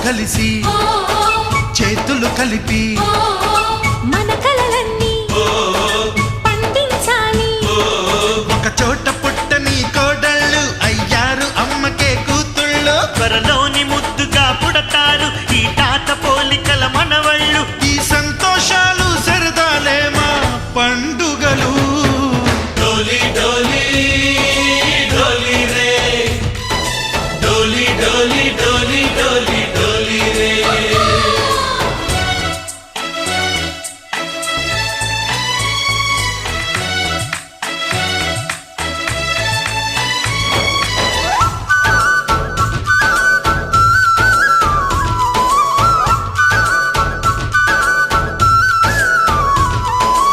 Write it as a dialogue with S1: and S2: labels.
S1: కలిసి చేతులు కలిపి
S2: మన కలలన్నీ పండించాలి.
S1: ఒక చోట పుట్టని కోడళ్ళు అయ్యారు అమ్మకే కూతుళ్ళు.
S3: త్వరలోని ముద్దుగా పుడతారు ఈ తాత పోలికల మనవళ్ళు.
S1: ఈ సంతోషాలు సరదాలే మా పండుగ.